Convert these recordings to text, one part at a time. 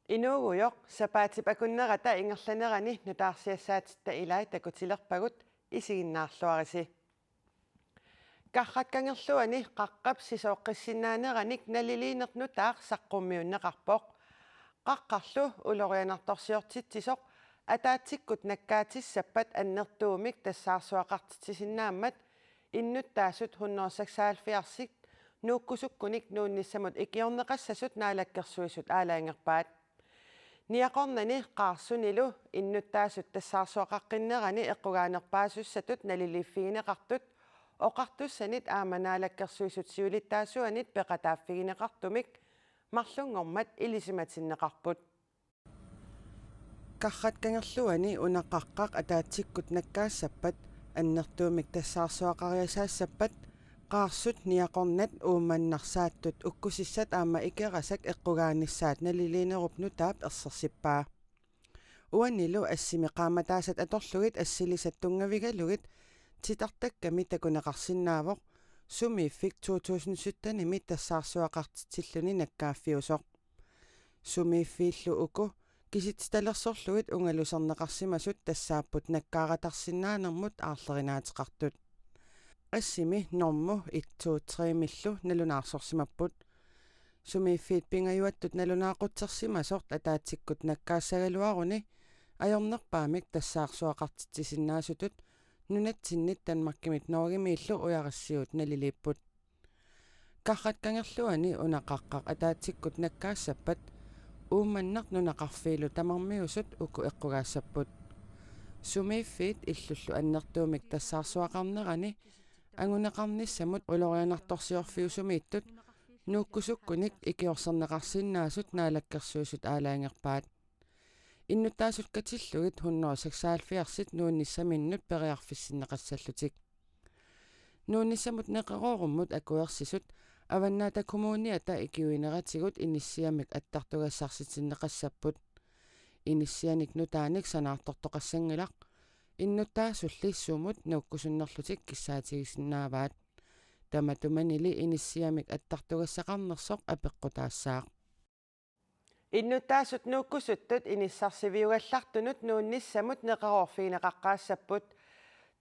Inuugujoq sapaatipakunnerata ingerlanerani nutaarsiassaatit ilai takutilerpagut isiginnaarluarisi. Qarrakkangerluani qaqqap sisooqqissinnaaneranik naliliinernutaa saqqummiunneqarpoq qaqqarlu ulorianartorsiortitsisoq ataatsikkut nakkaatissappat annertuumik tassaarsuaqartitisinnaamat innuttaasut 176 nuukkusukkunik nuunnissamut ikiorneqassasut naalakkersuisut aalaangerpaat niaqornani qaarsunilu innuttaasut tassaarsuaqaqqinnerani eqqugaanerpaasussatut naliliiffigineqartut oqartussanit aamanaalakkersuisut siulittaasuanit peqataaffigineqartumik marlungormat ilisimatinneqarput qarratkangerluani unaqqaqqaq ataatsikkut nakkaassappat annertuumik tassaarsuaqariasaassappat qaarsut niaqornat uumannarsaаттут уккусиссат аама икерасак эққугааnissaat налилинерупнутаап ерсерсиппаа уанилу ассими qaamataasat аторлугит ассилисат тунгавигалугит титартакками такунеқарсинаавоқ сумииффик 2017-ними тассаарсуақартитсиллуни наккааффиусоқ сумииффииллу уку киситсталерсорлугит унгалусернеқарсимасут тассааппут наккааратарсинаанермут аарлеринааteqartut ассими норму 1-2-3 миллу налунаарсорсимаппут сумииффиит пингаюаттут налунаақутсерсимасорт атаатсиккут наккаассагалуаруни аёрнерпаамик тассаарсуақартитсиннаасутут нунатсиннит танмаркимит норгимииллу уярассиут налилиппут қарраткангерлуани унақаққақ атаатсиккут наккаассаппат уумманнар нунақарфиилу тамармиусут уку эққугаассаппут сумииффиит иллуллу аннертуумик тассаарсуақарнерани ангунеқарниссамут улорианарторсиорфиусумииттут нууккусуккуник икиорсернеқарсинаасут наалаккерсуусут аалаангерпаат иннутаасут катиллугит 176 нуунниссаминнут периарфиссиннеқассаллутик нуунниссамут неқерооруммут акуерсисут аваннаата коммуниата икиуинератигут иниссиамик аттартугассарситиннеқассаппут иниссианик нутааник санаартортоқассангилақ иннутаасуллиссуумут науккусуннерлутик киссаатигисиннааваат таматуманили иниссиамик аттартугассақарнерсоқ апеққутаассаақ иннутаасут нууккусуттут иниссарсивиугаллартунут нуунниссамут неқероорфигинеқаққаассаппут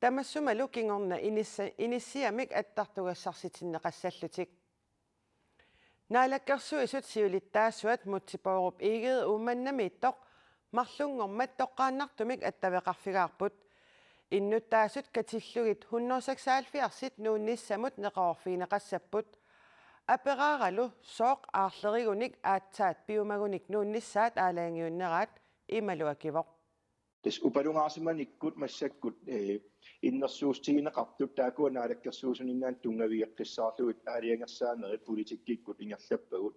тамассумалу кингорна иниссиамик аттартугассарситиннеқассаллутик наалаккерсуисут сиулиттаассуат мутсипооруп игеэ ууманнамииттоқ марлунгормат тоққааннартумик аттавеқарфигаарпут иннуттаасут катиллугит 176 нуунниссамут неқеорфигинеқассаппут аперааралу сооқ аарлеригуник аатсаат пиумагуник нуунниссаат аалаангиуннераат ималуакивоқ тас упалунгаарсиманиккут массаккут иннерсуустигинеқартут таакуанаалаккерсуусуниннаан тунгавиэққиссаарлугит аалиангерсаанери политиккиккут ингерлаппагут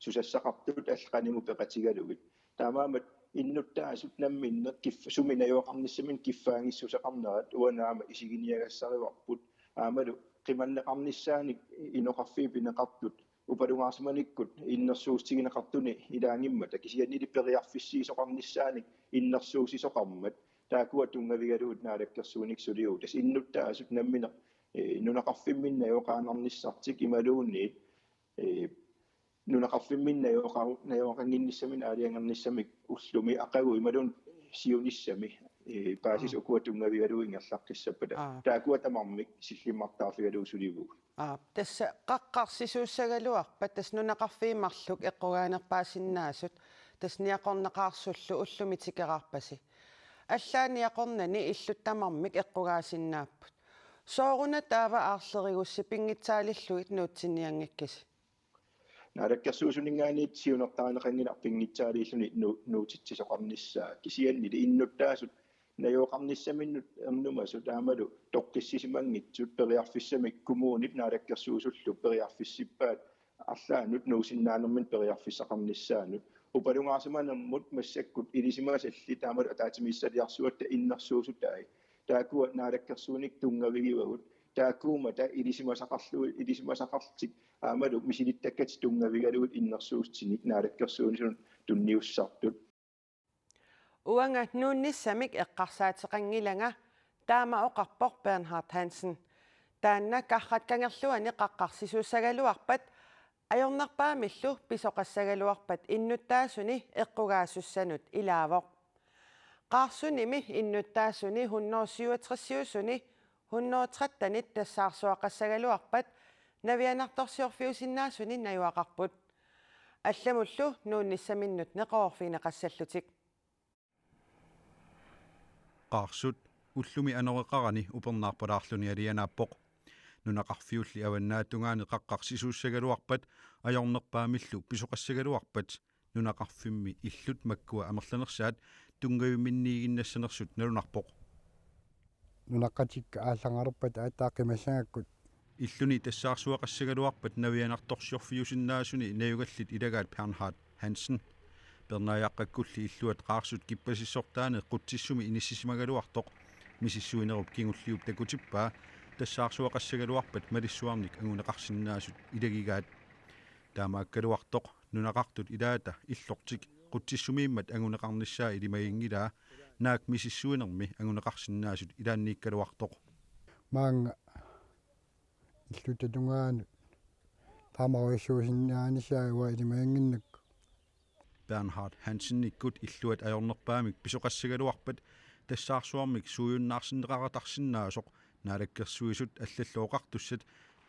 сусассақартут аллақаниму пеқатигалугит таамаамат иннуттаасут намминнеқ суминаюоқарниссамин киффаангиссусақарнерат уанаама исигиниагассариварпут аамалу қиманнеқарниссааник иноқарфии пинеқартут упалунгаарсиманиккут иннерсуустигинеқартуни илаангимма такисианнили периарфиссиисоқарниссааник иннерсуусисоқармат таакуа тунгавигалуут наалаккерсууник сулиу тас иннуттаасут намминеқ нунақарфимминнаюоқаанерниссартик ималуунни нунақарфимминнаюоқангинниссамин аалиангерниссамик уллуми ақагу ималуун сиунissami паасис укуа тунгавигалуингерлаққиссаппата таакуа тамармик силлиммартаарфигалуу сулигу тасса қаққарсисууссагалуарпат тас нунақарфиимарлук эққугаанерпаасиннаасут тас ниақорнеқарсуллу уллумитикерарпаси аллааниақорнани иллуттамармик эққугаасиннааппут сооруна таава аарлеригусси пингитсаалиллугит нуутсиниангаккаси наалаккерсуусунингаанит сиунертаанеқангилар пингитсаалииллуни нуутитсисоқарниссаа кисианнили иннуттаасут наёоқарниссаминнут эрнумасут аамалу тоққиссисимангитсут периарфиссамик кумуунит наалаккерсуусуллу периарфиссиппаат арлаанут нуусиннаанермин периарфиссақарниссаанут упалунгаарсиманермут массаккут илисимагасалли таамалу атаатимиссалиарсуатта иннерсуусутаи таакуа наалаккерсууник тунгавигивагут таакуумата илисимасақарлик аамалу мисилиттаккат тунгавигалуут иннерсуустиник наалаккерсуунисун тунниуссартут уанга нуунниссамик эққарсаатеқангилага таама оқарпоқ Бернхард Хансен таанна қарраткангерлуани қаққарсисууссагалуарпат ajornerpaamillu pisoqassagaluarpat innuttaasuni eqqugaasussanut ilaavoq qaarsunimi innuttaasuni hunnoorsiuatrissiusuni hunnootrattanit tassaarsuaqassagaluarpat navianartorsiorfiusinnaasuni najuaqarput алламуллу нуунниссаминнут неқоорфинеқассаллутик qaarsut ullumi anoreqarani upernaarpalaarluni alianaappoq nunaqarfiulli avannaatugaani qaqqarsisuussagaluarpat ajornerpaamillu pisoqassagaluarpat nunaqarfimmi illut makkua amerlanersaat tungayuminniiginnassанерсут налунарпоq нунаққатикка ааллангалерпат ааттааққимассагаkkut иллуни тассаарсуақассагалуарпат навианарторсиорфиусиннаасуни наюгаллит илагаат Bernhard Hansen пернаяаққаккулли иллуат qaarsut киппасиссортаане qutsissumi inissisimagaluartoq misissuinerup kingulliup takutippa тассаарсуақассагалуарпат малиссуарник агунеқарсиннаасут илагигаат таамааккалуартоq нунақартут илаата иллортик qutsissumииммат агунеқарниссаа илимагингилаа наак мисиссуинерми агунеқарсиннаасут илааннииккалуартоq маанга иллутатунгаан таамаруиссуусиннаанисаагуа илимагингиннак Bernhard Hansen ikkut illuat ajornerpaamik pisoqassagaluarpat тассаарсуармик суйуннаарсиннеқаратарсиннаасоқ наалаккерсуисут аллаллооқартуссат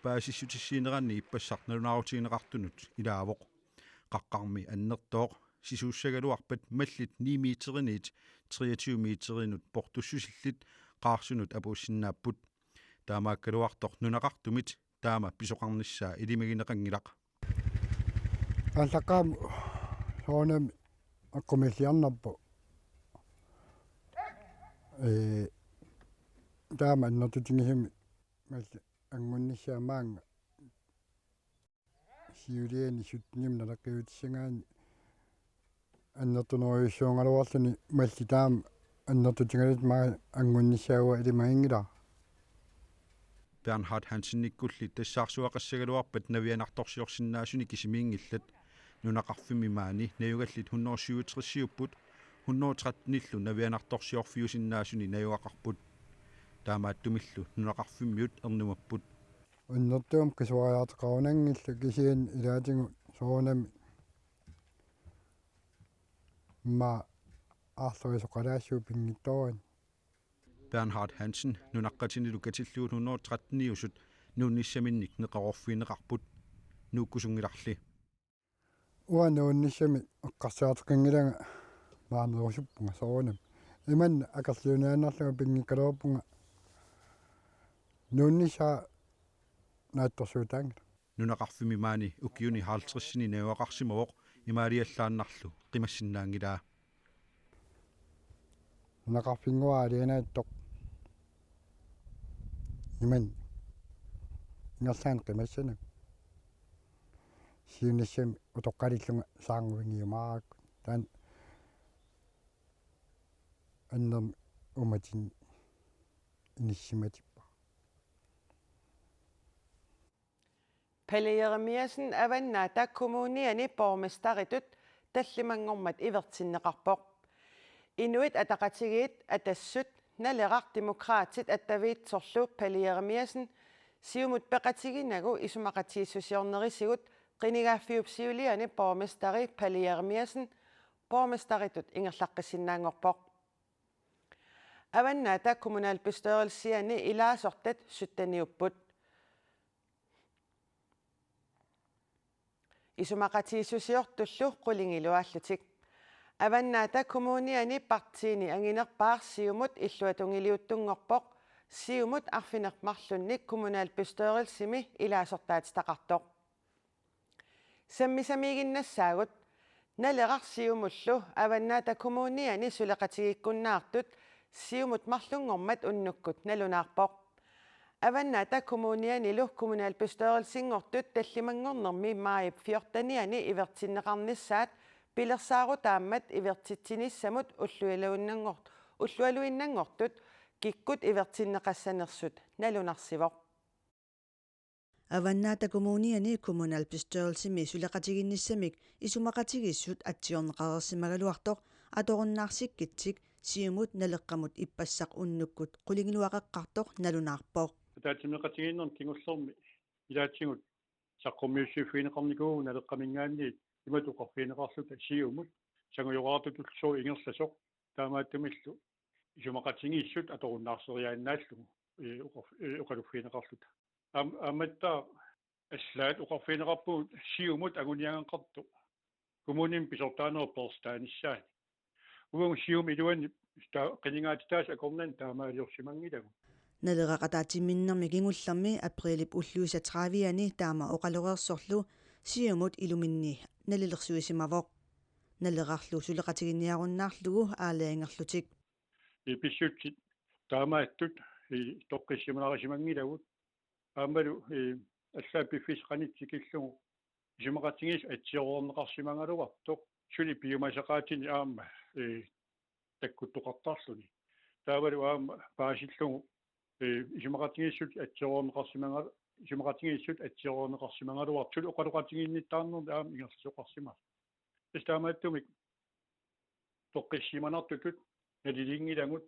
паасиссутиссиинеранни иппассарналунаарутигинеқартунут илаавоқ қаққарми аннертооқ сисууссагалуарпат маллит 9 метеринит 23 метеринут портуссусиллит қаарсунут апууссиннааппут таамааккалуартоқ нунақартумит таама писоқарниссаа илимагинеқангилақ аллаққаам соонам аққумиллиарнарпу таама аннертутингисими малла ангунниссаамаанга сиулиани суттним налаққиутиссангаани аннертунеруйуссуунгалуарлуни малли таама аннертутингалит маа ангунниссаагуа илимагингила Bernhard Hansen ikkulli тассаарсуақассагалуарпат навианарторсиорсиннаасуни кисимиингиллат нунақарфими маани наюгаллит 137 113 навианарторсиорфиусиннаасуни наюақарпут таамааттумиллу нунақарфиммиут ернумаппут аннертуум кисуариартеқарунангилла кисиан илаатингу соонами ма аарлорисоқалаассуу пингитторан Bernhard Hansen nunaqqatinilu katilluut 113 nuunnissaminnik neqarorfiineqarput nuukkusungilarli уануунниссами эққарсаартеқангилага маанерусуппунга соонам иман акерлиунааннарлуга пингиккалуарпунга нуунниса наатторсуутаангила нунақарфими маани укиуни хаалтриссини наюақарсимавоқ имаалиаллааннарлу қимассиннаангилаа нунақарфингуа алианааттоқ иман ингерлаан қимассанак сиунниссами утоққалиллунга саангуингиумааракку таан аннерм уматин иниссиматиппа Pelle Jeremiasen avannaata kommuniani bormestaritut tallimangormat ivertinneqarpoq inuit ataqatigiit atassut naleqaq demokraatit attaviitsorlu Pelle Jeremiasen siumut peqatiginagu isumaqatiissusiornerisigut qinigaafiupsiuliani bormestari Pelle Jeremiasen bormestaritut ingerlaqqissinnaangorpoq avannaata kommunalbestørelsiani ilaasortat suttaniupput isumaqatiissusiortullu qulingiluaallutik avannaata kommuniani partiini anginerpaarsiumut illuatungiliuttungorpoq siumut arfinermarlunnik kommunalbestørelsimi ilaasortaatitaqartoq sammisamiginnasaagut naleqarsiumullu avannaata kommuniani suleqatigikkunnaartut siumut marlungormat unnukkut nalunaarpoq avannaata kommunianilu kommunalbestørelsingortut tallimangornermi maayip 14 ivertinneqarnissaat pilersaaruutaammat ivertittinissamut ullualuinnangortut kikkut ivertinneqassanersut nalunarsivaq avannaata kommuniani kommunalbestørelsimi suleqatiginnissamik isumaqatigissut atsiorneqarersimagaluartoq atorunnaarsikkitsik siumut naleqqamut ippassaq unnukkut qulingiluaqaqqartoq nalunaarpoq таатимеқатигиннерн кингуллерми илаатсигут саққумиуссиуффиинеқарникуу налеққамингаанни иматуқарфиинеқарлута сиумут сангуйоқартутуллсоо ингерсасоқ таамааттумиллу исумақатингииссут аторуннаарсериааннааллугу уқалуффиинеқарлута амматтаа аллаат уқарфиинеқарпуут сиумут агуниангеқарту коммунин писортаанерперстааниссаат угу сиум илуани qinингаатитаас акорнан таамаалиорсимангилагу налерақатаатимминнэрми кигуллэрми априлип уллуиса траавиани таама оқалуреерсорлу сиумут илуминни налилерсуисимавоқ налеқарлу сулеқатигинниаруннаарлугу аалаангерлутик иписсутсит таамааттут тоққиссимунарисимангилагут аамалу аллааппиффис қанитсикиллугу исумақатингис атсиорнеқарсимангалуартоқ сули пиумасақаатини аама таккуттоқартарлуни таавалу аама паасиллугу исумақатингиссут атсиорнеқарсимангалуартул оқалуқатингинниттаарнерми аама ингерсоқарсимаа истаамааттумик тоққиссиманартутут налилингилагут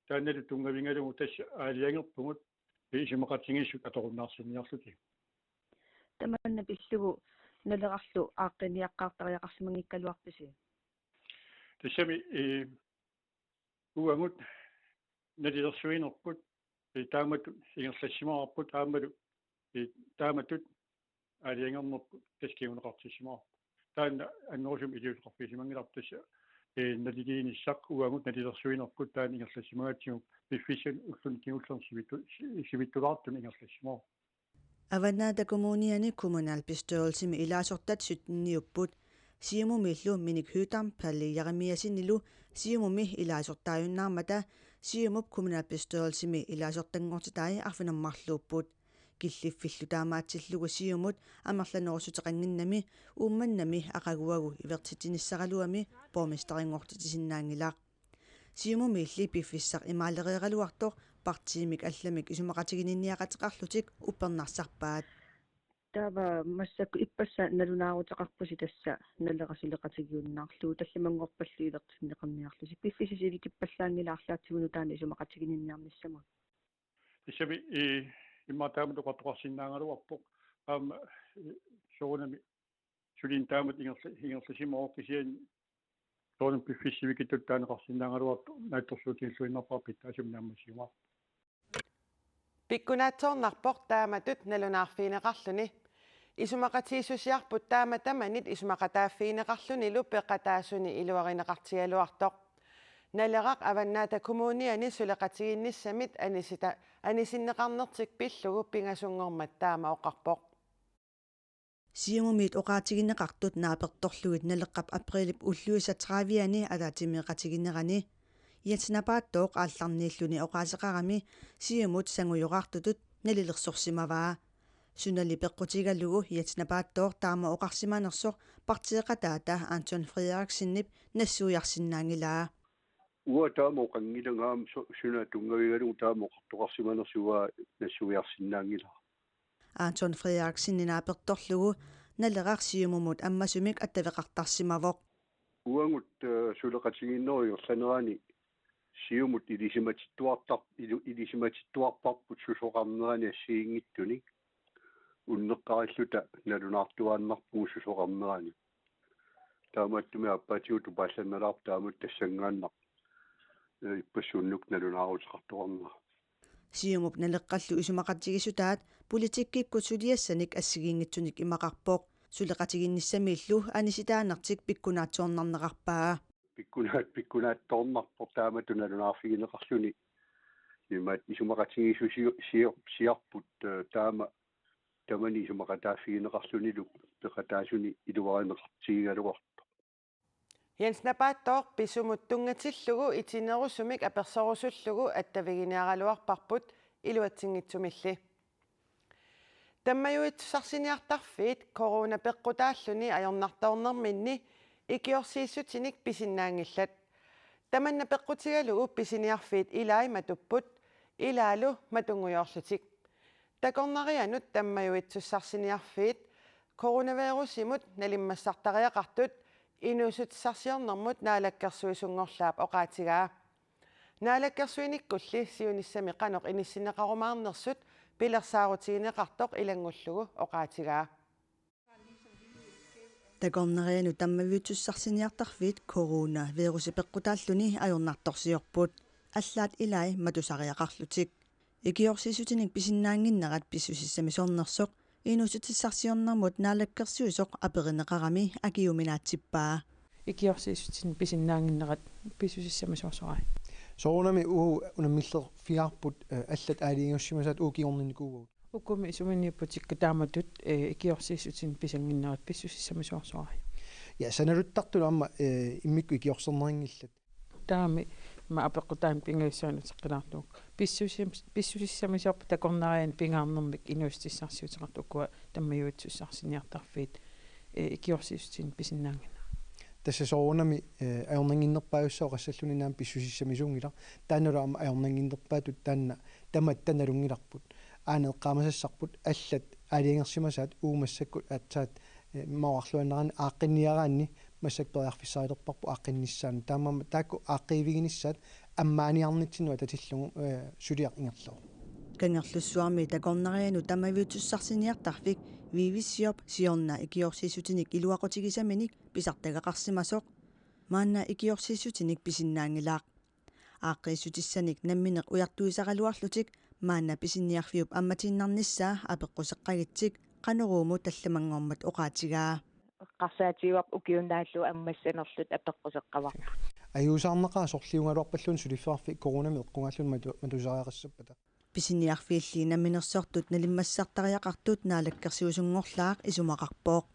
таанналу тунгавингалугу тасса аалиангерпугут исумақатингиссут аторуннаарсиниарлути таманна пиллугу налерарлу ааққиниаққартариақарсимангиккалуарписи тассами уангут налилерсуинерпут таамату ингерсассимаарпут аамалу тааматут аалиангернерпут таскиунеқартиссимаар таанна аннерусум илиусеқарфисимангилартасса налилииниссақ уангут налилерсуинерпут таан ингерсассимагаатсигу пиффиссан уллун киуллерн сивиттулаартум ингерсассимаар аванаата коммуниани коммунал пистørelsimi илаасортат сутниуппут сиумумиллу миник хютам палли ярамиасинилу сиумуми илаасортааюннаармата сиумуп коммунал пистørelsimi илаасортангортитаи арфинаммарлууппут киллиффиллу таамаатсиллугу сиумут амерланерусутеқангиннами уумманнами ақагуагу ивертитиниссаралуами помистерингортитисиннаангилаа сиумумилли пиффиссақ имаалериералуартоқ партиимик алламик исумақатигининниақатеқарлутик уппернарсарпаат таава массакку иппасса налунаарутеқарпуси тасса налерасилеқатигиуннаарлуу талламангорпаллу илертиннеқарниарлуси пиффисисили киппаллаангилаарлаатсигуну таана исумақатигининниарниссамут тассами иммаатаамат оқартоқарсиннаангалуарпоқ аама соонами сулин таамат ингерсасимаоқкисиан соонам пиффиссивикиттут таанеқарсиннаангалуарту наатторсуутииллуиннарпарпит асумнааммасиуа пиккунаатсоорнарпор тааматут налунаарфиинеқарлуни исумақатииссусиарпут тааматаманит исумақатааффиинеқарлунилу пеқатаасуни илуаринеқартигалуартоқ налерақ аваннаата коммуниани сулеқатигинниссамит анисиннеқарнертик пиллугу пингасунгормат таама оқарпоқ сиумумит оқаатигиннеқартут нааперторлугит налеққап априлип уллуиса траавиани алаатимиқатигиннерани иатснапааттооқ аалларнииллуни оқаасеқарами сиумут сангуйоқартутут налилерсорсимаваа сунали пеққутигаллугу иатснапааттооқ таама оқарсиманерсоқ партиеқатаата Антон Фредериксиннип нассуиарсиннаангилаа уа таама оқангилагаам суна тунгавигалугу таама оқартоқарсиманерсуаа нассуиарсиннаангилаа Антон Фредериксинни нааперторлугу налеқар сиумумут аммасумик аттавеқартарсимавоқ уангут сулеқатигиннериорланерани сиумут илисиматиттуарпарпут сусоқарнерани ассиингиттуни уннеққариллута налунаартуааннарпугу сусоқарнерани таамааттуми аппатиуту паалланналаар таамут тассангааннар иппассууннук налунаарутеқартоқарнера сиумуп налеққаллу исумақатигисутаат политиккиккут сулиассаник ассигиингитсуник имақарпоқ сулеқатигинниссамииллу аниситаанартик пиккунаатсоорнарнеқарпаа пиккунаатторнарпор таамату налунаарфигинеқарлуни имаат исумақатигисусиарпут таама тамани исумақатааффигинеқарлунилу пеқатаасуни илуаринеқартигигалуарто Jensnapaattoq pisumuttungatillугу itinerusumik apersorusуллугу attaviginiaraluarparput iluatsingitsumilli таммаюитсарсиниартарфиит корона пеққутааллуни ajornartornerminni ikiorsiissutinik pisinnaangillat tamanna peqqutigalugu pisiniarfiit ilaai matupпут ilaalu matungujorlutik takornarianut tammajuitsussarсиниарфиит coronavirusimut nalimmassartariaqartut инусутсарсиорнэрмут наалаккерсуисунгорлаап оqaатигаа наалаккерсуиниккулли сиунissами qanoq иниссинеқарумаарнерсут пилерсаарутигинеқартоқ илангуллугу оqaатигаа Такорнериану таммавиутсарсиниартарфит корона вируси пеққутааллуни ajornartorsiorput аллаат илай матусариақарлутик икиорсисутиник писиннаангиннерат писсусиссами сорнерсоқ инусутиссарсиорнэрмут наалаккерсуисоқ аперинеқарами акиуминаатсиппаа икиорсисутин писиннаангиннерат писсусиссами сорсорай соонами уу унаммиллер фиарпут аллат аалиингуссимасаат уукиорнинникуугут уккуми исуминнииппутикка тааматут икиорсисутин писангиннерат писсусиссами сорсорай я саналуттартула амма иммикку икиорсернерингиллат таами ма апеққутаам пингаассуанутеққилаарлук писсусиссами сорпа такорнариан пингаарнэрмик инуустиссарсиутеқартуккуа таммаюутсуссарсиниартарфиит икиорсисутин писиннаангина тасса соонами аёрнангиннерпааюссоо qassalluni наам писсусиссамисуунгила таанула ама аёрнангиннерпаатут таанна таматтаналунгиларпут аанеэққаамасассарпут аллат аалиангерсимасаат уумассаккут аатсаат маоарлуаннерани ааққинниараанни массакпериарфиссаилерпарпу ааққинниссаани таамама таакку ааққиивигиниссаат аммааниарнитсинуа татиллугу сулиақ ингерлоо кангерлуссуарми такорнариану таммавиутсарсиниартарфик вивиссиоп сиорна икиорсисутиник илуақутигисаминик писартагақарсимасоқ маанна икиорсисутиник писиннаангилаақ ааққиссутиссаник намминеқ уяртуисаралуарлутик маанна писинниарфиуп амматиннарниссаа апеққусеққагитсик qanurummu tallamangormat oqaatigaa qarsаативап укиуннааллу аммассанерлут апеққусеққаварпут аюусаарнеқаа сорлиунгалуарпаллун сулиффаарфи коронами эққунгааллун матусариақассаппата писинниарфииллии намминерсортут налиммассартариақартут наалаккерсиусунгорлаақ исумақарпооқ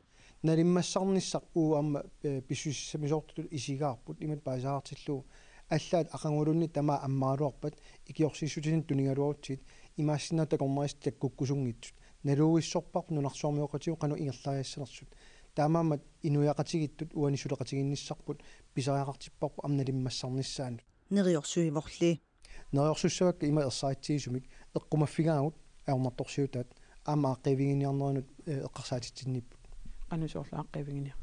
налиммассарниссақ уу амма писсуссамисоортут исигаарпут имат паасаартиллуу аллаат ақангулунни тама аммаалуарпат икиорсиссутин тунигалуарутсит имаассиннаатакормарис таккуккусунгитсут налууиссорпарпу нунарсуармиоқатиу қану ингерлаариассанерсут таамаамат инуяқатигиттут уанисулеқатигинниссарпут писариақартиппарпу амналиммассарниссаанут нериорсуиворли нериорсуссавакка има ерсаатсигисумик эққумаффигаагут аорнарторсиутаат аама ааққивигиниарнеринут эққарсаатитсинниппут qanusooрлааққивигиниа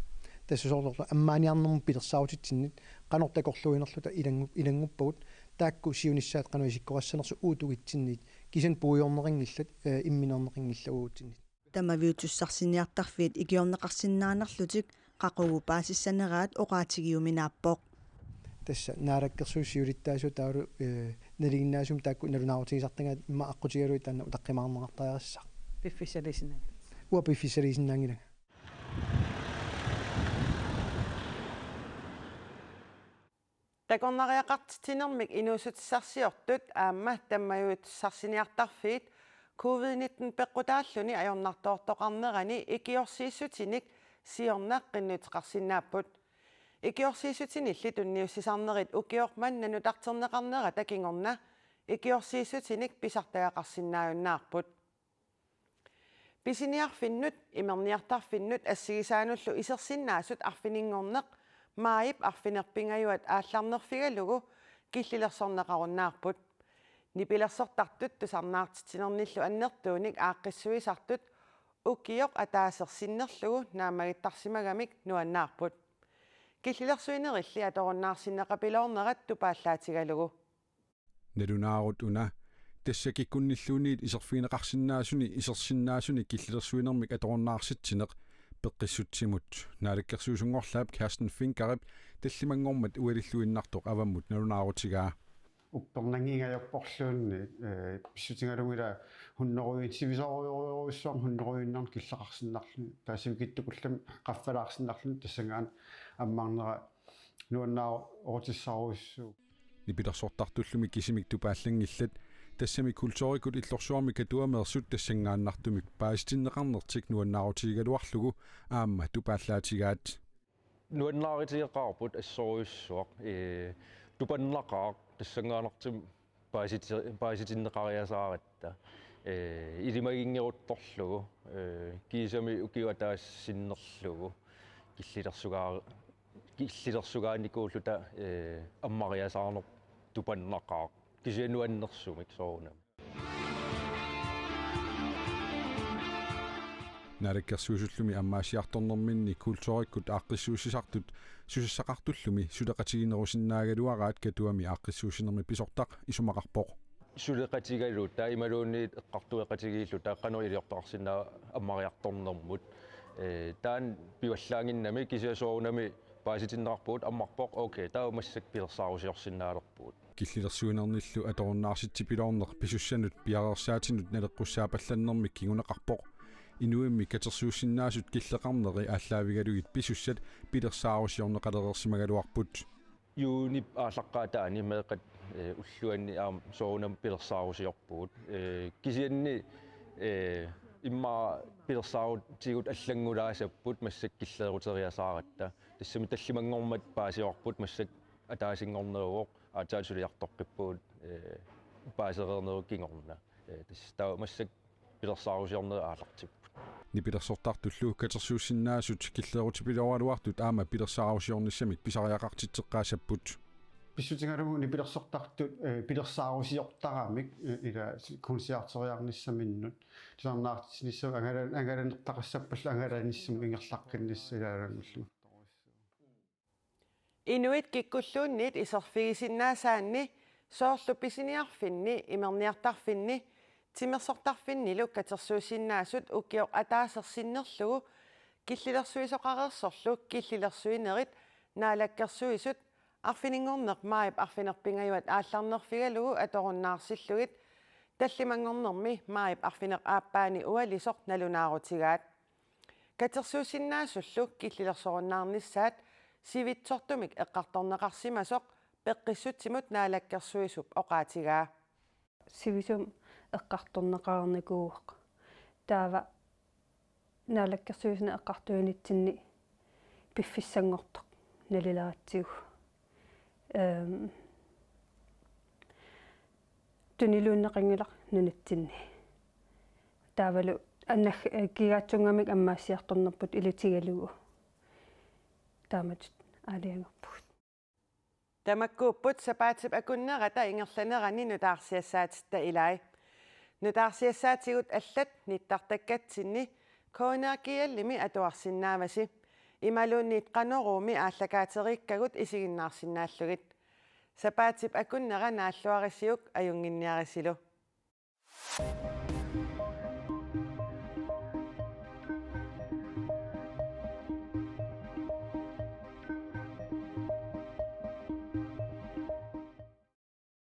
тассусоорлорла аммааниарнерму пилерсаутитсиннит канортакорлуинерлута илангуппагут таакку сиуниссаат кану исиккорассанерсу уутугитсиннит кисен пуйорнерингиллат имминернерингилла уутсиннит тамавиутсарсиниартарфиит икиорнеқарсинаанерлутик қақугу паасиссанераат оqaатигиуминааппоқ тасса наалаккерсуусиулиттаасу таалу налигиннаасум таакку налунаарутигисартангаат имма аққутигалуи таанна утаққимаарнеқартариассаа пиффисалисина уа пиффисалисиннаангила такорнариақартитинермик инуусутиссарсиортут аама таммаюутсарсиниартарфиит COVID-19 пеққутааллуни ajornartoortoqarnerani икиорсииссутиник сиорнааққиннутеқарсинааппут икиорсииссутинилли тунниуссисарнерит укиорман нанутартернеқарнера такингорна икиорсииссутиник писартагақарсинааюннаарпут писиниарфиннут имерниартарфиннут ассигисаануллу исерсиннаасут арфинингорнеқ маип арфинерпингаюат аалларнерфигалугу киллилерсорнеқаруннаарпут нипилерсортартут тусарнаартитинерниллу аннертууник ааққиссуисартут укиоқ атаасерсиннерлугу наамагиттарсимагамик нуаннаарпут киллилерсуинерилли аторуннаарсиннеқапилоорнерат тупааллаатигалугу налунаарут уна тассакиккунниллуунниит исерфигинеқарсинаасуни исерсиннаасуни киллилерсуинермик аторуннаарситсинеқ пеққиссутсимут наалаккерсуусунгорлаап Kirsten Finkerup таллимангормат уалиллуиннартоқ аваммут налунаарутигаа уппернангингаяппорлуунни писсутингалугила хуннеруйитсивисоруйоруйуссуар хуннеруйиннарн киллақарсиннарлу таасивикиттукуллам qaffalаарсиннарлу тассангаан аммаарнера нуаннаа орутиссаруиссуу нипилерсортартуллуми кисимик тупааллангиллат тассами культурикут иллорсуарми катуамеерсут тассангааннартумик паастиннеқарнертик нуаннаарутигалуарлугу аама тупааллаатигаат нуаннааритиеқарпут ассоруйуссуақ тупаннақаа тассангаанартим пааситиннеқариасааратта илимагингерутторлугу кисами укиуатаассиннерлугу киллилерсугааникууллута аммариасаарнер тупаннақаа кисиануаннерсумик соорунам наалаккерсуусуллуми аммаасиарторнэрминни культуриккут ааққиссуусисартут сусассақартуллуми сулеқатигинерусиннаагалуараат катуами ааққиссуусинерми писортақ исумақарпоқ сулеқатигалу таималуунниит эққартуеқатигииллу тааққануи илиортоқарсинаа аммариарторнэрмут таан пиваллаангиннами кисиасоорунами пааситиннеқарпуут аммарпоқ окей таа массак пилерсаарусиорсинаалерпуут киллилерсуинерниллу аторуннаарситси пилоорнеқ писуссанут пиареерсаатинут налеққуссаапалланнэрмик кигунеқарпоқ инуимми катерсуussиннаасут киллеқарнери ааллаавигалугит писуссат пилерсаарусиорнеқалерерсимагалуарпут юунип ааллаққаатаани меэқат уллуанни аам соорунам пилерсаарусиорпуут кисианни имма пилерсаарутигут аллангулаасаппут массак киллеерутериасааратта тассами таллимангормат паасиорпут массак атаасингорнеруоқ аатаасулиартоққиппуут паасереернеру кингорна таа массак пилерсаарусиорнери аалартиппут нипилерсортартуллу катерсуussиннаасут киллеерутипилоруартут аама пилерсаарусиорниссамик писариақартитсеққаасаппут писсутингалугу нипилерсортартут пилерсаарусиортараамик ила кунсиартериарниссаминнут тисарнаартиниссу ангаланертақассаппалла ангаланиссум ингерлаққиннисса илаалагуллу Inuit kikkulluunniit iserfigisinnaasаанни соорлу писиниарфинни имерниартарфинни тимерсортарфиннилу катерсуусиннаасут укиоқ атаасерсиннерлугу киллилерсуисоқарерсорлу киллилерсуинерит наалаккерсуисут арфинингорнеқ маип арфинерпингаюат аалларнерфигалугу аторуннаарсиллугит таллимангорнерми маип арфинеқ ааппаани уалисоқ налунаарутигаат катерсуусиннаасуллу киллилерсоруннаарниссаат сивитсортумик эққарторнеқарсимасоқ пеққиссутсимут наалаккерсуисуп оқаатигаа сивисум эққарторнеқарникууақ таава наалаккерсуисна эққартуинитсинни пиффиссангортоқ налилаатсиуг тунилууннеқингилақ нунатсинни таавалу аннах кигаатсунгамик аммаассиарторнерпут илутигалугу таамат алиангорпут тамаккууппут сапаатип акуннерата ингерланерани нутаарсиассаатитта илай нутаарсиассаатигут аллат ниттартаккатсинни коонеакиаллими атуарсиннааваси ималуунниит каноруми ааллакаатериккагут исигиннаарсинааллугит сапаатип акуннера нааллуарисиук аюнгинниарисилу